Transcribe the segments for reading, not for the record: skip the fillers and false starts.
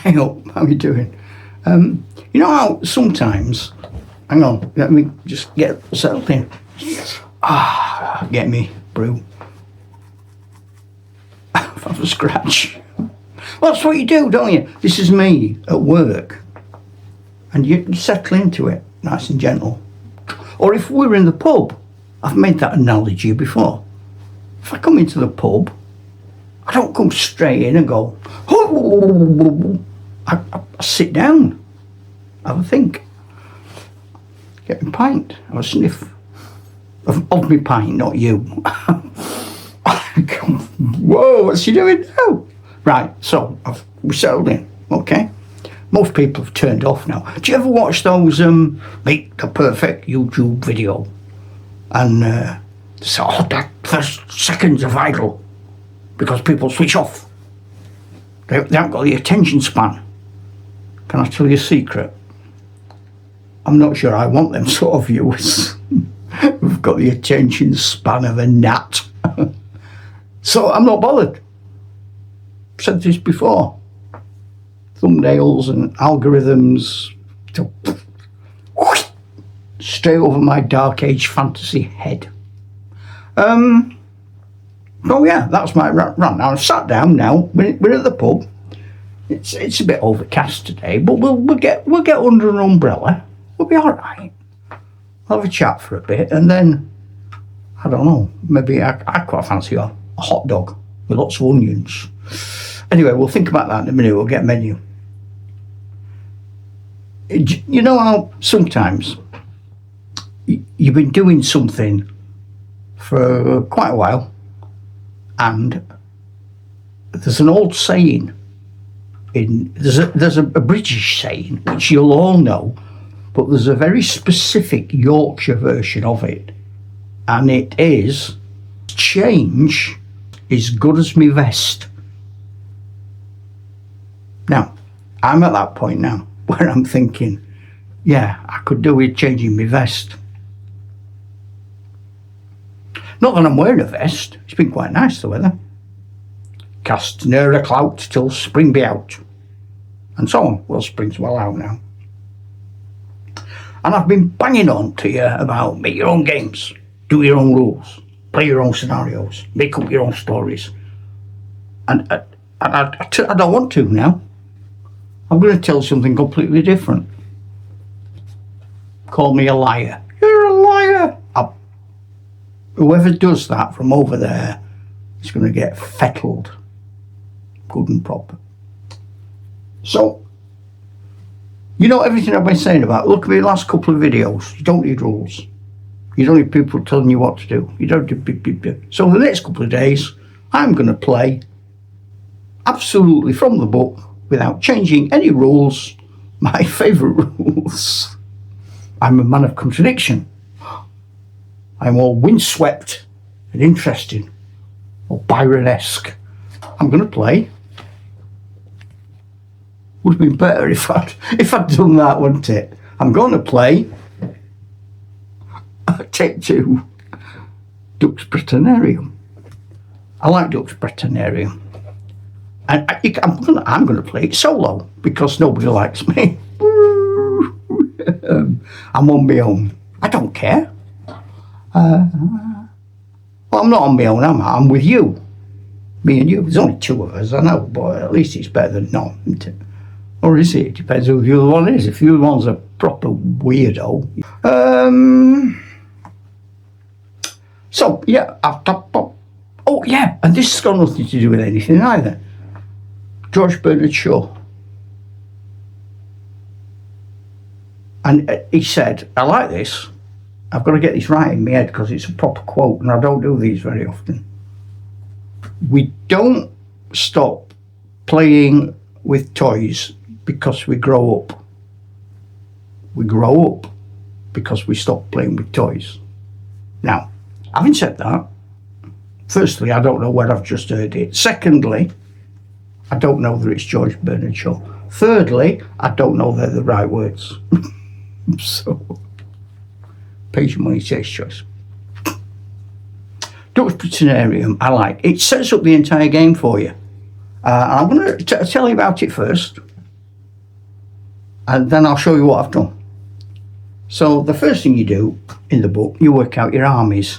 Hang up, how are you doing? You know how sometimes, hang on, let me just get settled in. Get me brew. From scratch. Well, that's what you do, don't you? This is me at work. And you settle into it, nice and gentle. Or if we're in the pub, I've made that analogy before. If I come into the pub, I don't come straight in and go, I sit down, have a think, get my pint, have a sniff of my pint, not you. Whoa, what's she doing now? Right, so we're settled in, okay? Most people have turned off now. Do you ever watch those make the perfect YouTube video? And so that first seconds are vital because people switch off. They haven't got the attention span. Can I tell you a secret? I'm not sure I want them sort of viewers. We've got the attention span of a gnat. So I'm not bothered. I've said this before. Thumbnails and algorithms to stray over my dark age fantasy head. Oh yeah, that's my rant. Now I've sat down now. We're at the pub. It's a bit overcast today, but we'll get under an umbrella. We'll be all right. We'll have a chat for a bit, and then I don't know. Maybe I quite fancy a hot dog with lots of onions. Anyway, we'll think about that in a minute. We'll get a menu. You know how sometimes you've been doing something for quite a while, and there's an old saying there's a British saying which you'll all know, but there's a very specific Yorkshire version of it, and it is change is good as me vest. Now I'm at that point now where I'm thinking, yeah, I could do with changing my vest. Not that I'm wearing a vest, it's been quite nice the weather. Cast ne'er a clout till spring be out. And so on. Well, spring's well out now. And I've been banging on to you about make your own games, do your own rules, play your own scenarios, make up your own stories. And I don't want to now. I'm going to tell something completely different. Call me a liar. You're a liar. Whoever does that from over there is going to get fettled. Good and proper. So, you know everything I've been saying about. Look at my last couple of videos. You don't need rules. You don't need people telling you what to do. You don't do. So the next couple of days, I'm going to play absolutely from the book without changing any rules. My favourite rules. I'm a man of contradiction. I'm all windswept and interesting, or Byron-esque. I'm going to play. Would have been better if I'd done that, wouldn't it? I'm going to play. Take 2. Dux Brittanarium. I like Dux Brittanarium, and I'm going to play it solo because nobody likes me. I'm on my own. I don't care. Well, I'm not on my own, am I? I'm with you. Me and you. There's only 2 of us, I know, but at least it's better than none, isn't it? Or is it? It depends who the other one is. If the other one's a proper weirdo. So, yeah. Oh, yeah. And this has got nothing to do with anything either. George Bernard Shaw. And he said, I like this. I've got to get this right in my head because it's a proper quote and I don't do these very often. We don't stop playing with toys because we grow up. We grow up because we stop playing with toys. Now, having said that, firstly, I don't know where I've just heard it. Secondly, I don't know that it's George Bernard Shaw. Thirdly, I don't know they're the right words. So, pays your money, takes choice. Dux Brittanarium, I like. It sets up the entire game for you. I'm going to tell you about it first. And then I'll show you what I've done. So the first thing you do in the book, you work out your armies.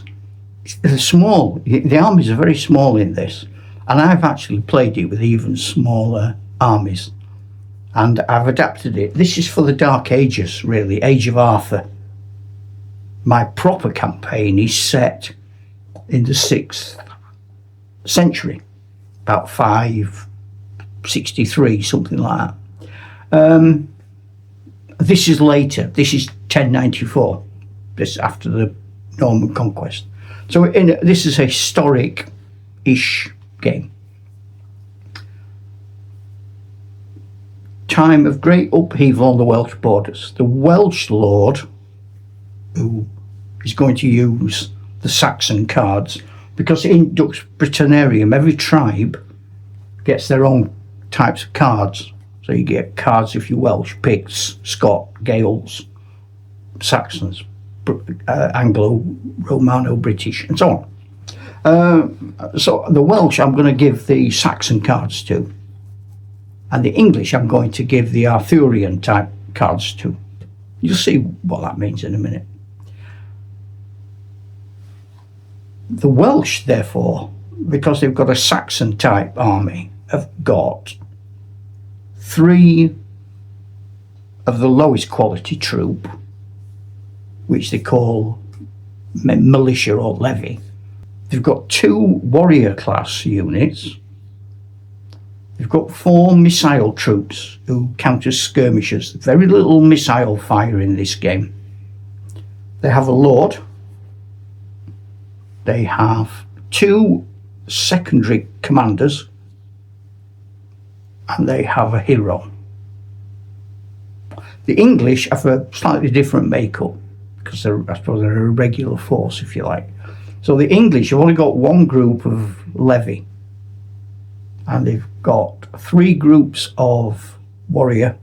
They're small. The armies are very small in this. And I've actually played it with even smaller armies. And I've adapted it. This is for the Dark Ages, really, Age of Arthur. My proper campaign is set in the 6th century, about 563, something like that. This is later. This is 1094. This after the Norman conquest. So this is a historic-ish game. Time of great upheaval on the Welsh borders. The Welsh lord, who is going to use the Saxon cards, because in Dux Brittanarium, every tribe gets their own types of cards. So you get cards if you're Welsh, Picts, Scot, Gaels, Saxons, Anglo, Romano, British, and so on. So the Welsh I'm going to give the Saxon cards to. And the English I'm going to give the Arthurian type cards to. You'll see what that means in a minute. The Welsh, therefore, because they've got a Saxon type army, have got 3 of the lowest quality troop, which they call militia or levy. They've got 2 warrior class units. They've got 4 missile troops who count as skirmishers. Very little missile fire in this game. They have a lord. They have 2 secondary commanders. And they have a hero. The English have a slightly different makeup because I suppose they're a regular force, if you like. So the English have only got 1 group of levy. And they've got 3 groups of warrior,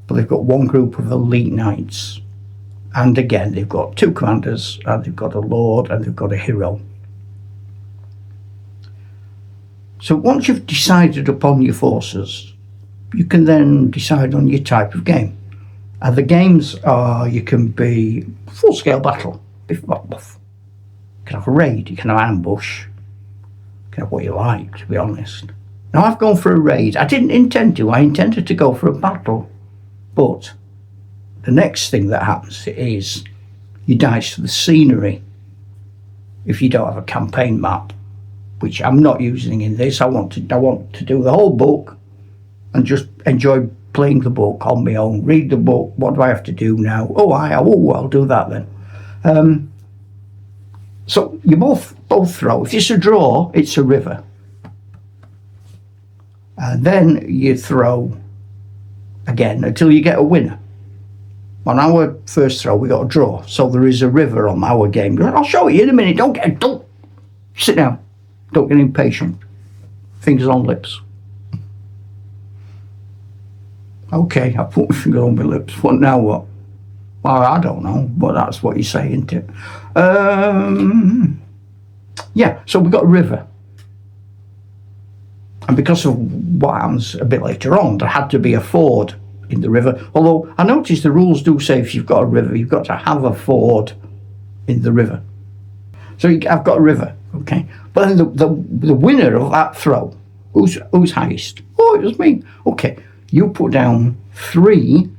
but they've got 1 group of elite knights. And again, they've got 2 commanders, and they've got a lord, and they've got a hero. So once you've decided upon your forces, you can then decide on your type of game. And the games are, you can be full-scale battle. You can have a raid, you can have ambush, you can have what you like, to be honest. Now, I've gone for a raid. I didn't intend to. I intended to go for a battle. But the next thing that happens is you dice for the scenery. If you don't have a campaign map, which I'm not using in this, I want to do the whole book and just enjoy playing the book on my own. Read the book. What do I have to do now? I'll do that then. So you both throw. If it's a draw, it's a river. And then you throw again until you get a winner. On our first throw, we got a draw. So there is a river on our game. I'll show you in a minute. Don't sit down. Don't get impatient. Fingers on lips. Okay, I put my finger on my lips. What now? What? Well, I don't know, but that's what you say, isn't it? Yeah. So we got a river. And because of what happens a bit later on, there had to be a ford in the river. Although I noticed the rules do say if you've got a river, you've got to have a ford in the river. So I've got a river, okay? But then the winner of that throw, who's highest? Oh, it was me. Okay, you put down 3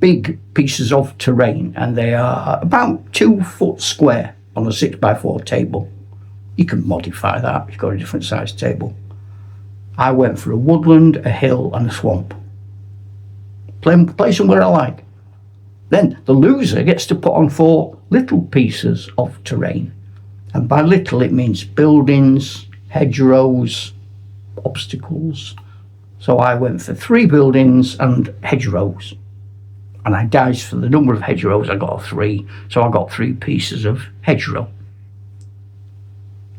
big pieces of terrain, and they are about 2 foot square on a 6x4 table. You can modify that if you've got a different size table. I went for a woodland, a hill, and a swamp. Play somewhere I like. Then the loser gets to put on 4 little pieces of terrain. And by little, it means buildings, hedgerows, obstacles. So I went for 3 buildings and hedgerows. And I diced for the number of hedgerows. I got a 3. So I got 3 pieces of hedgerow.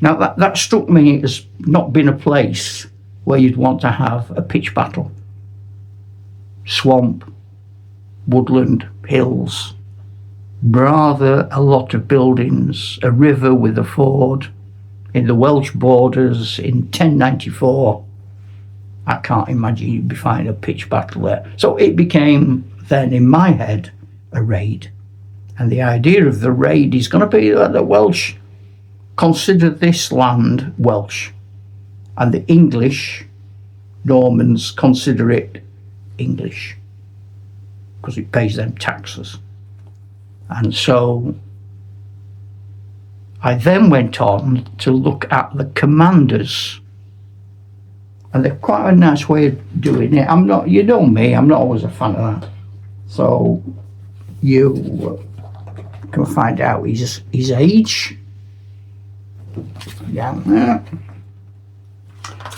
Now that struck me as not being a place where you'd want to have a pitch battle. Swamp, woodland, hills, rather a lot of buildings, a river with a ford, in the Welsh borders in 1094. I can't imagine you'd be fighting a pitch battle there. So it became then in my head a raid. And the idea of the raid is going to be that the Welsh consider this land Welsh, and the English, Normans, consider it English because it pays them taxes. And so I then went on to look at the commanders, and they're quite a nice way of doing it. I'm not, you know me, I'm not always a fan of that. So you can find out his age. Yeah.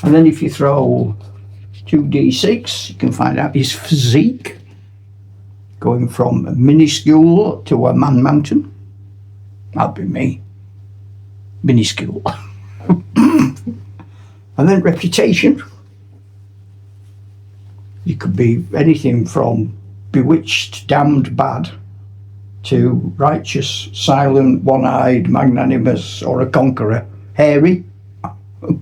And then if you throw 2d6, you can find out his physique, going from minuscule to a man mountain. That'd be me. Minuscule. And then reputation. You could be anything from bewitched, damned bad, to righteous, silent, one-eyed, magnanimous, or a conqueror, hairy. And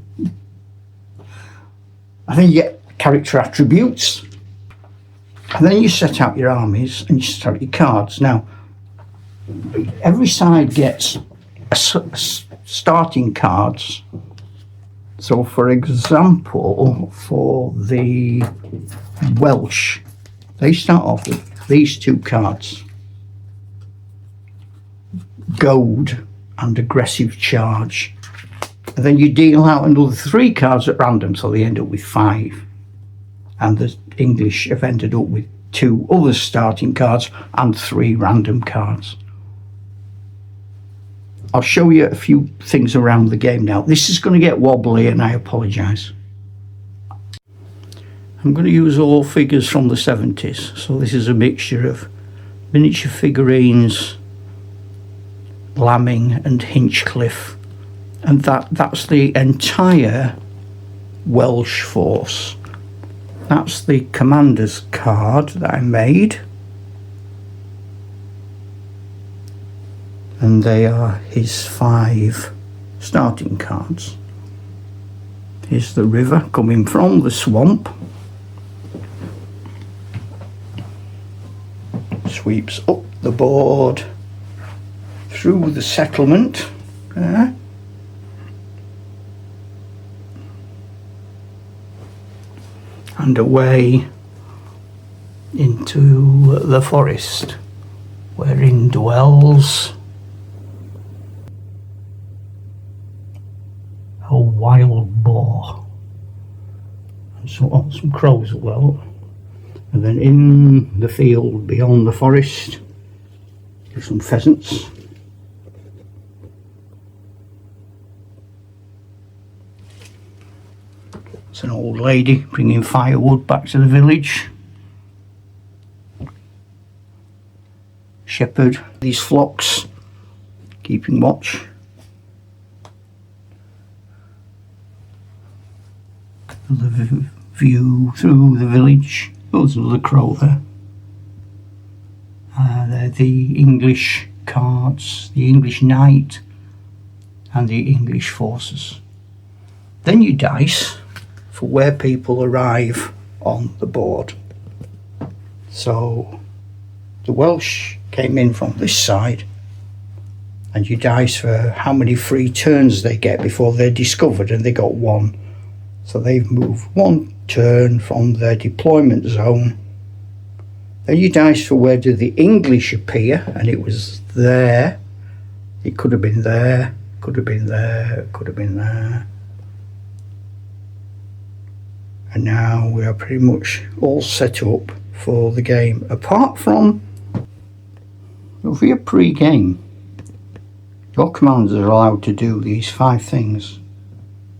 then you get character attributes. And then you set out your armies and you set out your cards. Now, every side gets a starting cards. So, for example, for the Welsh, they start off with these two cards. Goad and aggressive charge. And then you deal out another 3 cards at random, so they end up with 5. And the English have ended up with 2 other starting cards and 3 random cards. I'll show you a few things around the game now. This is going to get wobbly and I apologise. I'm going to use all figures from the 70s. So this is a mixture of miniature figurines, Lambing and Hinchcliffe, and that's the entire Welsh force. That's the commander's card that I made, and they are his 5 starting cards. Here's the river coming from the swamp, sweeps up the board through the settlement there, and away into the forest wherein dwells a wild boar and some crows as well. And then in the field beyond the forest there's some pheasants. It's an old lady bringing firewood back to the village. Shepherd, these flocks, keeping watch. The view through the village. Oh, there's another crow there. They're the English cards, the English knight, and the English forces. Then you dice for where people arrive on the board. So the Welsh came in from this side, and you dice for how many free turns they get before they're discovered, and they got 1. So they've moved 1 turn from their deployment zone. Then you dice for where do the English appear, and it was there. It could have been there, could have been there, could have been there. And now we are pretty much all set up for the game, apart from for your pre-game. Your commanders are allowed to do these 5 things.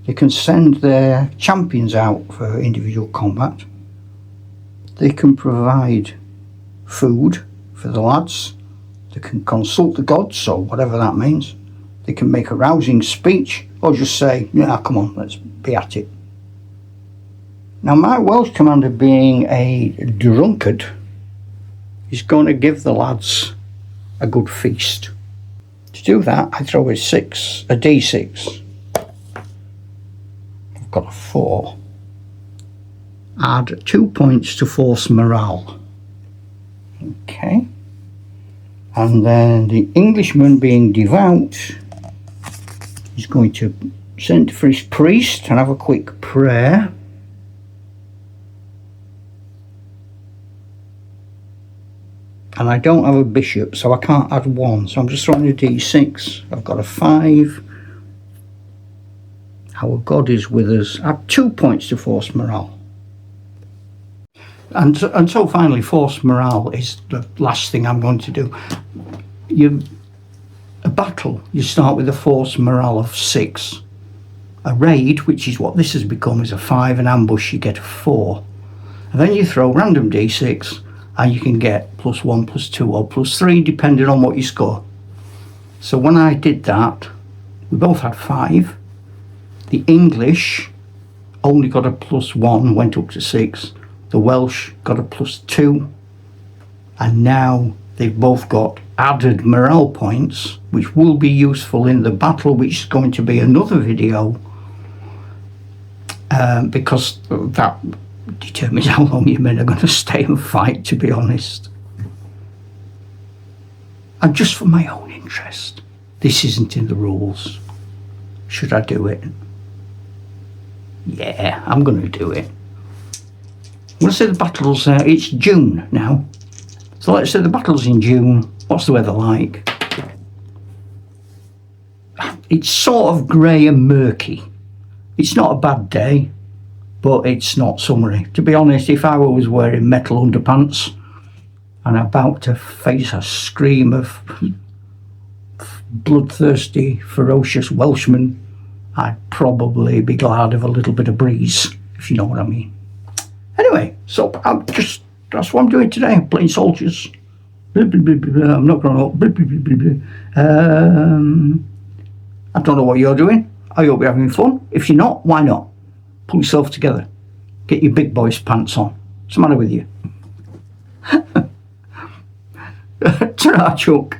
They can send their champions out for individual combat. They can provide food for the lads. They can consult the gods, or whatever that means. They can make a rousing speech, or just say, yeah, come on, let's be at it. Now, my Welsh commander, being a drunkard, is going to give the lads a good feast. To do that, I throw a d6. I've got a 4. Add 2 points to force morale. Okay. And then the Englishman, being devout, is going to send for his priest and have a quick prayer. And I don't have a bishop, so I can't add 1, so I'm just throwing a d6. I've got a 5. Our God is with us. Add 2 points to force morale. And so finally, force morale is the last thing I'm going to do. A battle, you start with a force morale of 6. A raid, which is what this has become, is a 5. An ambush, you get a 4. And then you throw random d6, and you can get +1, +2, or +3, depending on what you score. So when I did that, we both had 5. The English only got a +1, went up to 6. The Welsh got a +2. And now they've both got added morale points, which will be useful in the battle, which is going to be another video, because that determines how long your men are going to stay and fight, to be honest. And just for my own interest, this isn't in the rules. Should I do it? Yeah, I'm going to do it. I'm going to say the battle's, it's June now. So let's say the battle's in June. What's the weather like? It's sort of grey and murky. It's not a bad day, but it's not summery. To be honest, if I was wearing metal underpants and about to face a scream of bloodthirsty, ferocious Welshmen, I'd probably be glad of a little bit of breeze, if you know what I mean. Anyway, so that's what I'm doing today. I'm playing soldiers. Blah, blah, blah, blah. I'm not growing up. Blah, blah, blah, blah, blah. I don't know what you're doing. I hope you're having fun. If you're not, why not? Pull yourself together. Get your big boys pants on. What's the matter with you? Ta-ra, Chuck.